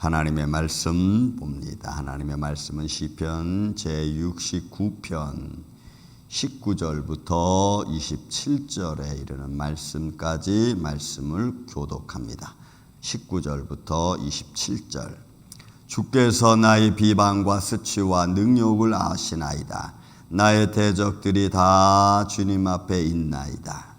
하나님의 말씀 봅니다. 하나님의 말씀은 시편 제69편 19절부터 27절에 이르는 말씀까지 말씀을 교독합니다. 19절부터 27절. 주께서 나의 비방과 수치와 능욕을 아시나이다. 나의 대적들이 다 주님 앞에 있나이다.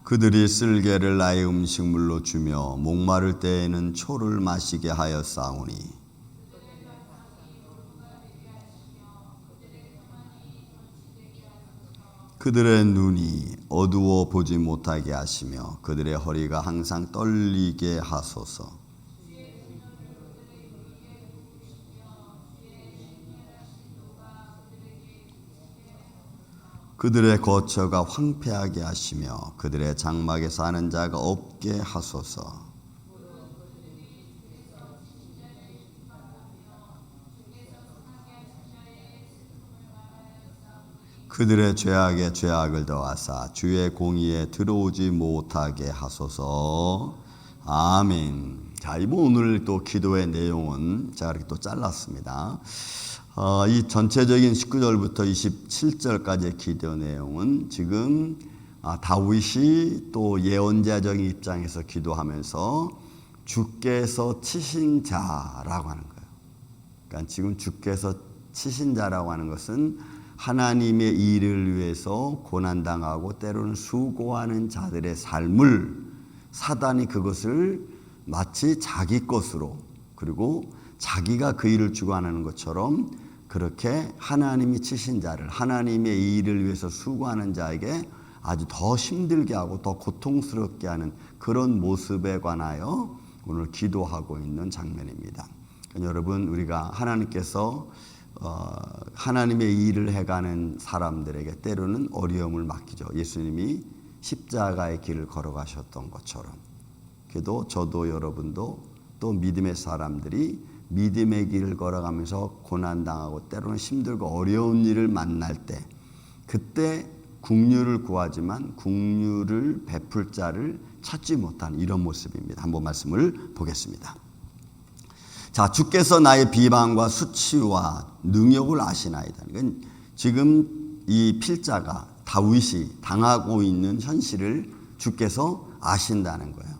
그들이 쓸개를 나의 음식물로 주며 목마를 때에는 초를 마시게 하였사오니 그들의 눈이 어두워 보지 못하게 하시며 그들의 허리가 항상 떨리게 하소서. 그들의 거처가 황폐하게 하시며 그들의 장막에 사는 자가 없게 하소서. 그들의 죄악에 죄악을 더하사 주의 공의에 들어오지 못하게 하소서. 아멘. 자, 이번 오늘 또 기도의 내용은 제가 이렇게 또 잘랐습니다. 이 전체적인 19절부터 27절까지의 기도 내용은 지금 다윗이 또 예언자적인 입장에서 기도하면서 주께서 치신 자라고 하는 거예요. 그러니까 지금 주께서 치신 자라고 하는 것은 하나님의 일을 위해서 고난당하고 때로는 수고하는 자들의 삶을 사단이 그것을 마치 자기 것으로 그리고 자기가 그 일을 주관하는 것처럼 그렇게 하나님이 치신 자를 하나님의 일을 위해서 수고하는 자에게 아주 더 힘들게 하고 더 고통스럽게 하는 그런 모습에 관하여 오늘 기도하고 있는 장면입니다. 그러니까 여러분, 우리가 하나님께서 하나님의 일을 해가는 사람들에게 때로는 어려움을 맡기죠. 예수님이 십자가의 길을 걸어가셨던 것처럼. 그래도 저도 여러분도 또 믿음의 사람들이 믿음의 길을 걸어가면서 고난당하고 때로는 힘들고 어려운 일을 만날 때 그때 긍휼을 구하지만 긍휼을 베풀 자를 찾지 못한 이런 모습입니다. 한번 말씀을 보겠습니다. 자, 주께서 나의 비방과 수치와 능욕을 아시나이다. 그러니까 지금 이 필자가 다윗이 당하고 있는 현실을 주께서 아신다는 거예요.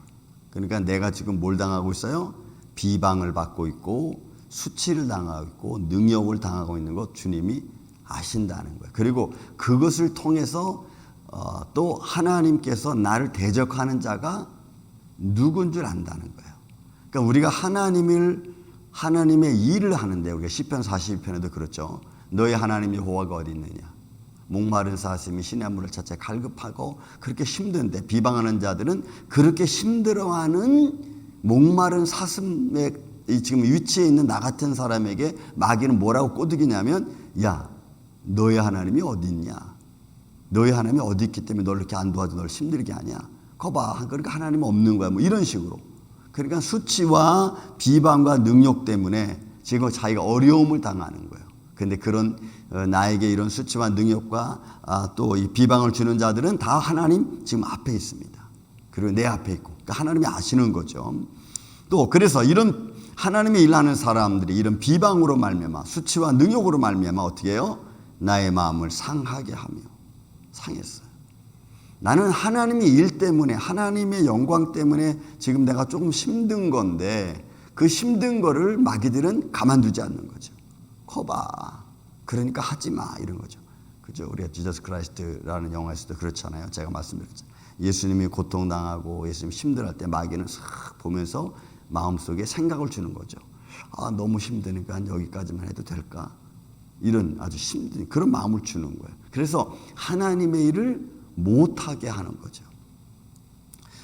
그러니까 내가 지금 뭘 당하고 있어요? 비방을 받고 있고 수치를 당하고 있고 능욕을 당하고 있는 것 주님이 아신다는 거예요. 그리고 그것을 통해서 또 하나님께서 나를 대적하는 자가 누군 줄 안다는 거예요. 그러니까 우리가 하나님의 일을 하는데 우리가 시편 42편에도 그렇죠. 너의 하나님 여호와가 어디 있느냐. 목마른 사슴이 시냇물을 찾아 갈급하고 그렇게 힘든데 비방하는 자들은 그렇게 힘들어하는 목마른 사슴의 지금 위치에 있는 나 같은 사람에게 마귀는 뭐라고 꼬드기냐면 야, 너의 하나님이 어디 있냐. 너의 하나님이 어디 있기 때문에 널 이렇게 안 도와줘 널 힘들게 하냐. 거봐. 그러니까 하나님은 없는 거야. 뭐 이런 식으로. 그러니까 수치와 비방과 능욕 때문에 지금 자기가 어려움을 당하는 거예요. 그런데 그런 나에게 이런 수치와 능욕과 또 이 비방을 주는 자들은 다 하나님 지금 앞에 있습니다. 그리고 내 앞에 있고. 그러니까 하나님이 아시는 거죠. 또 그래서 이런 하나님의 일하는 사람들이 이런 비방으로 말미암아 수치와 능욕으로 말미암아 어떻게 해요? 나의 마음을 상하게 하며 상했어요. 나는 하나님의 일 때문에 하나님의 영광 때문에 지금 내가 조금 힘든 건데 그 힘든 거를 마귀들은 가만두지 않는 거죠. 커봐. 그러니까 하지 마. 이런 거죠. 그죠? 우리가 지저스 크라이스트라는 영화에서도 그렇잖아요. 제가 말씀드렸죠. 예수님이 고통당하고 예수님이 힘들할 때 마귀는 싹 보면서 마음속에 생각을 주는 거죠. 너무 힘드니까 여기까지만 해도 될까? 이런 아주 힘든 그런 마음을 주는 거예요. 그래서 하나님의 일을 못하게 하는 거죠.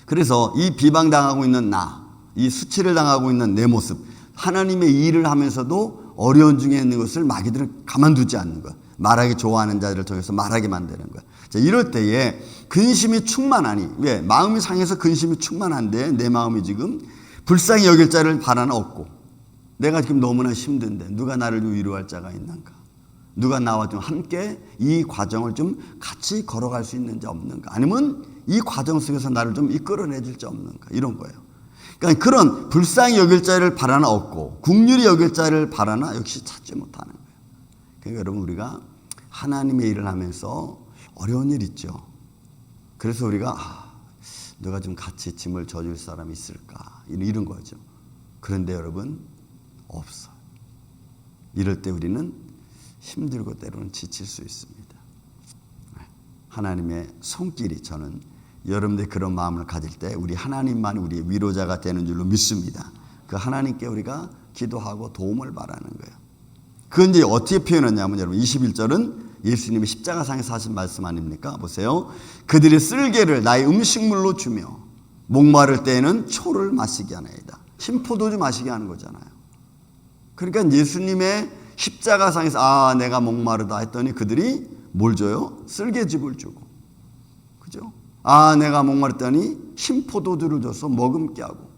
그래서 이 비방당하고 있는 이 수치를 당하고 있는 내 모습, 하나님의 일을 하면서도 어려운 중에 있는 것을 마귀들은 가만두지 않는 거예요. 말하기 좋아하는 자들을 통해서 말하게 만드는 거예요. 자, 이럴 때에 근심이 충만하니, 왜? 마음이 상해서 근심이 충만한데 내 마음이 지금 불쌍히 여길 자를 바라는 없고 내가 지금 너무나 힘든데 누가 나를 좀 위로할 자가 있는가? 누가 나와 좀 함께 이 과정을 좀 같이 걸어갈 수 있는지 없는가? 아니면 이 과정 속에서 나를 좀 이끌어내줄 자 없는가? 이런 거예요. 그러니까 그런 불쌍히 여길 자를 바라나 없고 긍휼히 여길 자를 바라나 역시 찾지 못하는 거예요. 그러니까 여러분, 우리가 하나님의 일을 하면서 어려운 일 있죠. 그래서 우리가 누가 좀 같이 짐을 져줄 사람이 있을까? 이런 거죠. 그런데 여러분, 없어요. 이럴 때 우리는 힘들고 때로는 지칠 수 있습니다. 하나님의 손길이, 저는 여러분들 그런 마음을 가질 때 우리 하나님만이 우리의 위로자가 되는 줄로 믿습니다. 그 하나님께 우리가 기도하고 도움을 바라는 거예요. 그건 이제 어떻게 표현했냐면, 여러분 21절은 예수님이 십자가상에서 하신 말씀 아닙니까? 보세요. 그들이 쓸개를 나의 음식물로 주며 목마를 때에는 초를 마시게 하나이다. 흰포도주 마시게 하는 거잖아요. 그러니까 예수님의 십자가상에서 내가 목마르다 했더니 그들이 뭘 줘요? 쓸개즙을 주고, 그죠? 내가 목마르다니 흰포도주를 줘서 머금게 하고.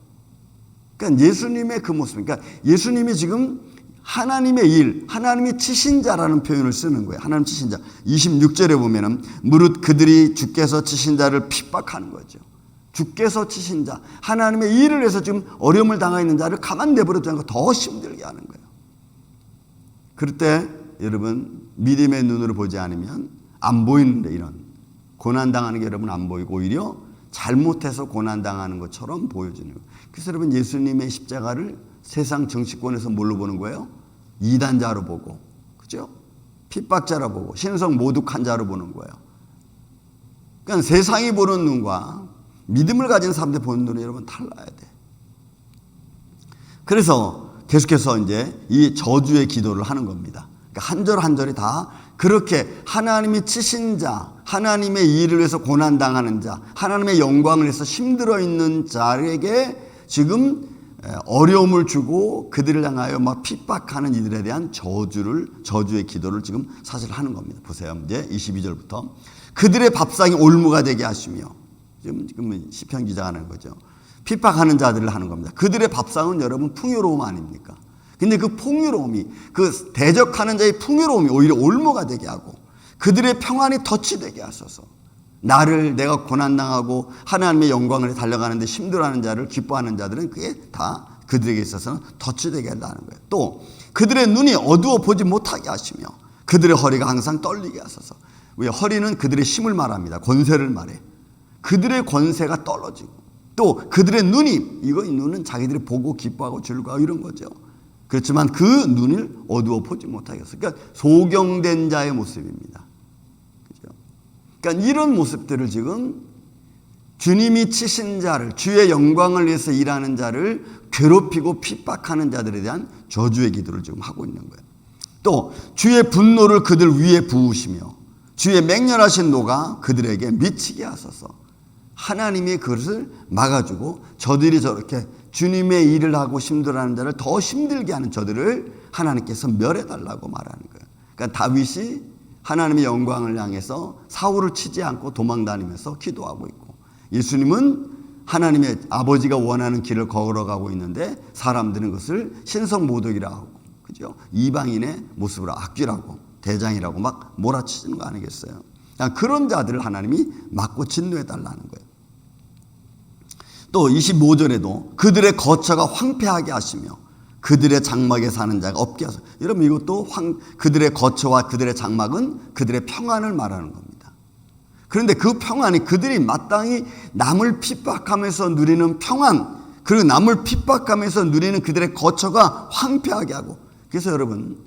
그러니까 예수님의 그 모습, 그러니까 예수님이 지금 하나님의 일, 하나님이 치신 자라는 표현을 쓰는 거예요. 하나님 치신 자. 26절에 보면은 무릇 그들이 주께서 치신 자를 핍박하는 거죠. 주께서 치신 자, 하나님의 일을 해서 지금 어려움을 당하고 있는 자를 가만 내버려두지 않고 더 힘들게 하는 거예요. 그럴 때 여러분, 믿음의 눈으로 보지 않으면 안 보이는데, 이런 고난당하는 게 여러분 안 보이고 오히려 잘못해서 고난당하는 것처럼 보여지는 거예요. 그래서 여러분, 예수님의 십자가를 세상 정치권에서 뭘로 보는 거예요? 이단자로 보고, 그죠? 핍박자로 보고, 신성 모독한 자로 보는 거예요. 그러니까 세상이 보는 눈과 믿음을 가진 사람들 보는 눈이 여러분 달라야 돼. 그래서 계속해서 이제 이 저주의 기도를 하는 겁니다. 그러니까 한 절 한 절이 다 그렇게 하나님이 치신 자, 하나님의 일을 위해서 고난당하는 자, 하나님의 영광을 위해서 힘들어 있는 자에게 지금 어려움을 주고 그들을 향하여 막 핍박하는 이들에 대한 저주의 기도를 지금 사실 하는 겁니다. 보세요. 이제 22절부터 그들의 밥상이 올무가 되게 하시며, 지금 시편 기자가 하는 거죠. 핍박하는 자들을 하는 겁니다. 그들의 밥상은 여러분 풍요로움 아닙니까? 근데 그 풍요로움이, 그 대적하는 자의 풍요로움이 오히려 올무가 되게 하고 그들의 평안이 덫이 되게 하소서. 내가 고난당하고 하나님의 영광을 달려가는데 힘들어하는 자를 기뻐하는 자들은 그게 다 그들에게 있어서는 덫이 되게 한다는 거예요. 또 그들의 눈이 어두워 보지 못하게 하시며 그들의 허리가 항상 떨리게 하소서. 왜? 허리는 그들의 힘을 말합니다. 권세를 말해. 그들의 권세가 떨어지고, 또 그들의 눈이, 이 눈은 자기들이 보고 기뻐하고 즐거워하고 이런 거죠. 그렇지만 그 눈을 어두워 보지 못하게 해서, 그러니까 소경된 자의 모습입니다. 그죠? 그러니까 이런 모습들을 지금 주님이 치신 자를, 주의 영광을 위해서 일하는 자를 괴롭히고 핍박하는 자들에 대한 저주의 기도를 지금 하고 있는 거예요. 또 주의 분노를 그들 위에 부으시며 주의 맹렬하신 노가 그들에게 미치게 하소서. 하나님이 그것을 막아주고 저들이 저렇게 주님의 일을 하고 힘들어하는 자를 더 힘들게 하는 저들을 하나님께서 멸해달라고 말하는 거예요. 그러니까 다윗이 하나님의 영광을 향해서 사울을 치지 않고 도망다니면서 기도하고 있고, 예수님은 하나님의 아버지가 원하는 길을 걸어가고 있는데 사람들은 그것을 신성모독이라고 하고, 그죠? 이방인의 모습으로 악귀라고, 대장이라고 막 몰아치는 거 아니겠어요? 그런 자들을 하나님이 막고 진노해달라는 거예요. 또 25절에도 그들의 거처가 황폐하게 하시며 그들의 장막에 사는 자가 없게 하소서. 여러분, 이것도 그들의 거처와 그들의 장막은 그들의 평안을 말하는 겁니다. 그런데 그 평안이 그들이 마땅히 남을 핍박하면서 누리는 평안, 그리고 남을 핍박하면서 누리는 그들의 거처가 황폐하게 하고. 그래서 여러분,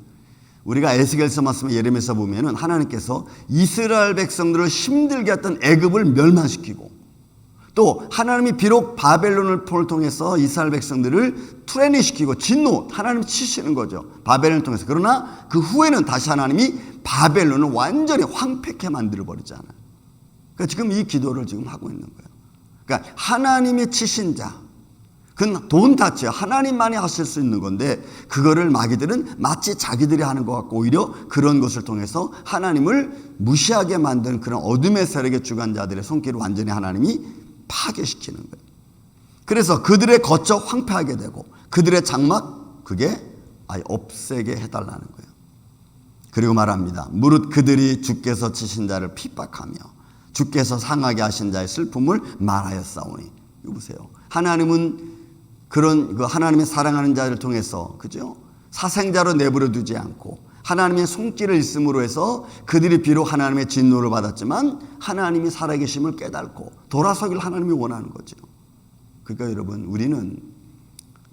우리가 에스겔서 말씀을 예레미야서 보면은 하나님께서 이스라엘 백성들을 힘들게 했던 애굽을 멸망시키고, 또 하나님이 비록 바벨론을 통해서 이스라엘 백성들을 투레니시키고 진노, 하나님이 치시는 거죠. 바벨론을 통해서. 그러나 그 후에는 다시 하나님이 바벨론을 완전히 황폐케 만들어버리잖아요. 그러니까 지금 이 기도를 지금 하고 있는 거예요. 그러니까 하나님이 치신 자, 그건 돈 탓이에요. 하나님만이 하실 수 있는 건데 그거를 마귀들은 마치 자기들이 하는 것 같고 오히려 그런 것을 통해서 하나님을 무시하게 만든 그런 어둠의 세력의 주관자들의 손길을 완전히 하나님이 파괴시키는 거예요. 그래서 그들의 거처 황폐하게 되고 그들의 장막, 그게 아예 없애게 해달라는 거예요. 그리고 말합니다. 무릇 그들이 주께서 치신 자를 핍박하며 주께서 상하게 하신 자의 슬픔을 말하였사오니. 이거 보세요. 하나님은 그런 하나님의 사랑하는 자를 통해서, 그죠? 사생자로 내버려 두지 않고 하나님의 손길을 있음으로 해서 그들이 비록 하나님의 진노를 받았지만 하나님이 살아계심을 깨닫고 돌아서기를 하나님이 원하는 거죠. 그러니까 여러분, 우리는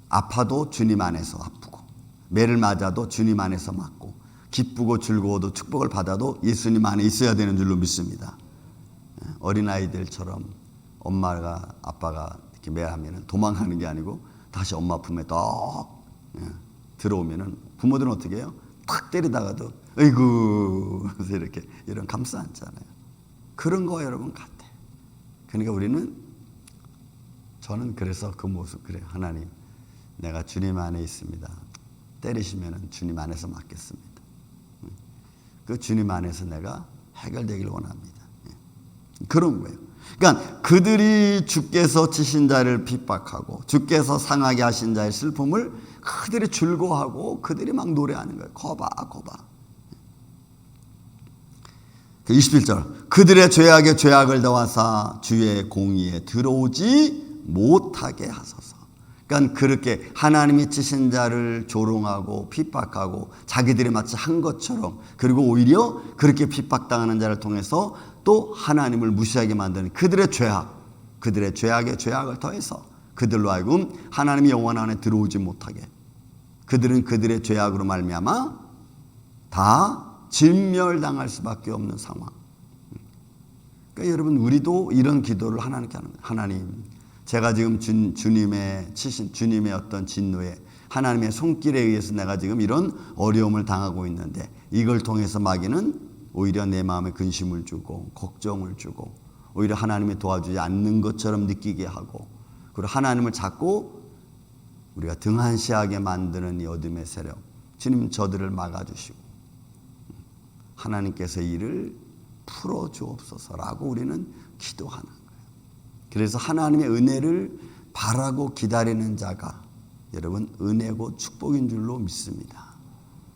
아파도 주님 안에서 아프고, 매를 맞아도 주님 안에서 맞고, 기쁘고 즐거워도 축복을 받아도 예수님 안에 있어야 되는 줄로 믿습니다. 어린아이들처럼 엄마가 아빠가 이렇게 매하면 도망가는 게 아니고 다시 엄마 품에 딱 들어오면은 부모들은 어떻게 해요? 탁 때리다가도 어이구 그래서 이렇게 이런 감싸 안잖아요. 그런 거 여러분 같아. 그러니까 우리는, 저는 그래서 그 모습, 그래요. 하나님, 내가 주님 안에 있습니다. 때리시면은 주님 안에서 맞겠습니다. 그 주님 안에서 내가 해결되길 원합니다. 그런 거예요. 그러니까 그들이 주께서 치신 자를 핍박하고 주께서 상하게 하신 자의 슬픔을 그들이 즐거워하고 그들이 막 노래하는 거예요. 거봐. 21절. 그들의 죄악에 죄악을 더하사 주의 공의에 들어오지 못하게 하소서. 그러니까 그렇게 하나님이 치신 자를 조롱하고 핍박하고 자기들이 마치 한 것처럼, 그리고 오히려 그렇게 핍박당하는 자를 통해서 또 하나님을 무시하게 만드는 그들의 죄악, 그들의 죄악에 죄악을 더해서 그들로 하여금 하나님의 영원 안에 들어오지 못하게, 그들은 그들의 죄악으로 말미암아 다 진멸당할 수밖에 없는 상황. 그러니까 여러분, 우리도 이런 기도를 하나님께 하는 거예요. 하나님, 제가 지금 주님의 치신 주님의 어떤 진노에, 하나님의 손길에 의해서 내가 지금 이런 어려움을 당하고 있는데, 이걸 통해서 마귀는 오히려 내 마음에 근심을 주고 걱정을 주고 오히려 하나님이 도와주지 않는 것처럼 느끼게 하고, 그리고 하나님을 자꾸 우리가 등한시하게 만드는 이 어둠의 세력, 주님 저들을 막아주시고 하나님께서 이를 풀어주옵소서라고 우리는 기도하는 거예요. 그래서 하나님의 은혜를 바라고 기다리는 자가 여러분 은혜고 축복인 줄로 믿습니다.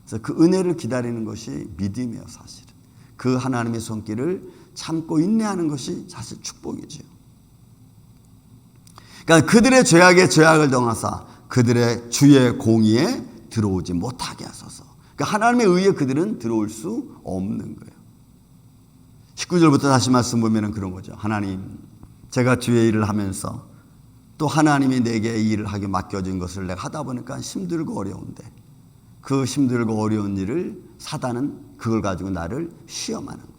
그래서 그 은혜를 기다리는 것이 믿음이에요. 사실은 그 하나님의 손길을 참고 인내하는 것이 사실 축복이죠. 그러니까 그들의 죄악에 죄악을 더하사 그들의 주의 공의에 들어오지 못하게 하소서. 그러니까 하나님의 의에 그들은 들어올 수 없는 거예요. 19절부터 다시 말씀 보면 그런 거죠. 하나님, 제가 주의 일을 하면서 또 하나님이 내게 이 일을 하게 맡겨진 것을 내가 하다 보니까 힘들고 어려운데, 그 힘들고 어려운 일을 사단은 그걸 가지고 나를 시험하는 거예요.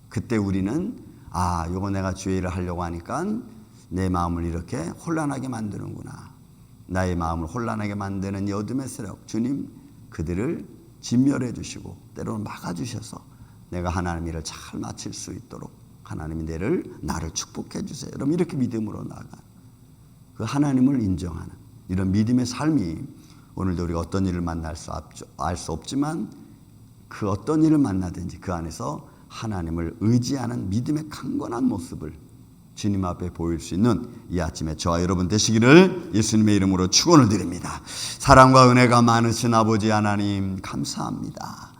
그때 우리는 이거 내가 주의 일을 하려고 하니까 내 마음을 이렇게 혼란하게 만드는구나. 나의 마음을 혼란하게 만드는 이 어둠의 세력, 주님 그들을 진멸해 주시고 때로는 막아주셔서 내가 하나님 일을 잘 마칠 수 있도록 하나님이 나를 축복해 주세요. 여러분, 이렇게 믿음으로 나아가 그 하나님을 인정하는 이런 믿음의 삶이 오늘도 우리가 어떤 일을 만날 알 수 없지만 그 어떤 일을 만나든지 그 안에서 하나님을 의지하는 믿음의 강건한 모습을 주님 앞에 보일 수 있는 이 아침에 저와 여러분 되시기를 예수님의 이름으로 축원을 드립니다. 사랑과 은혜가 많으신 아버지 하나님 감사합니다.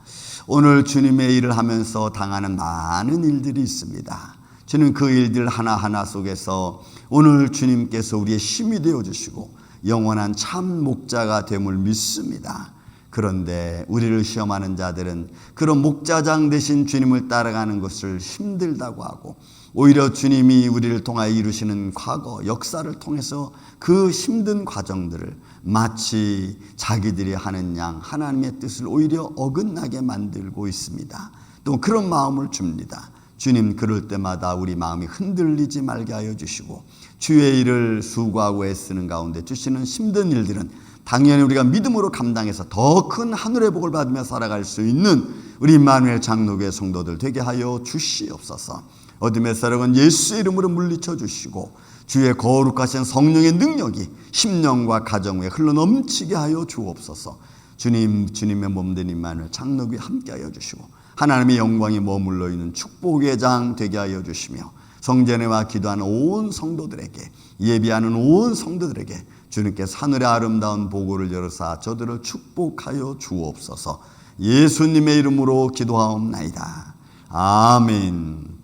오늘 주님의 일을 하면서 당하는 많은 일들이 있습니다. 주님, 그 일들 하나하나 속에서 오늘 주님께서 우리의 힘이 되어주시고 영원한 참 목자가 됨을 믿습니다. 그런데 우리를 시험하는 자들은 그런 목자장 되신 주님을 따라가는 것을 힘들다고 하고, 오히려 주님이 우리를 통하여 이루시는 과거 역사를 통해서 그 힘든 과정들을 마치 자기들이 하는 양 하나님의 뜻을 오히려 어긋나게 만들고 있습니다. 또 그런 마음을 줍니다. 주님, 그럴 때마다 우리 마음이 흔들리지 말게 하여 주시고, 주의 일을 수고하고 애쓰는 가운데 주시는 힘든 일들은 당연히 우리가 믿음으로 감당해서 더 큰 하늘의 복을 받으며 살아갈 수 있는 우리 임마누엘 장로교회 성도들 되게 하여 주시옵소서. 어둠의 세력은 예수 이름으로 물리쳐 주시고 주의 거룩하신 성령의 능력이 심령과 가정 위에 흘러넘치게 하여 주옵소서. 주님의 몸된 임마누엘 장로교회 함께 하여 주시고 하나님의 영광이 머물러 있는 축복의 장 되게 하여 주시며 성전에와 기도하는 온 성도들에게, 예비하는 온 성도들에게 주님께서 하늘의 아름다운 보고를 열어사 저들을 축복하여 주옵소서. 예수님의 이름으로 기도하옵나이다. 아멘.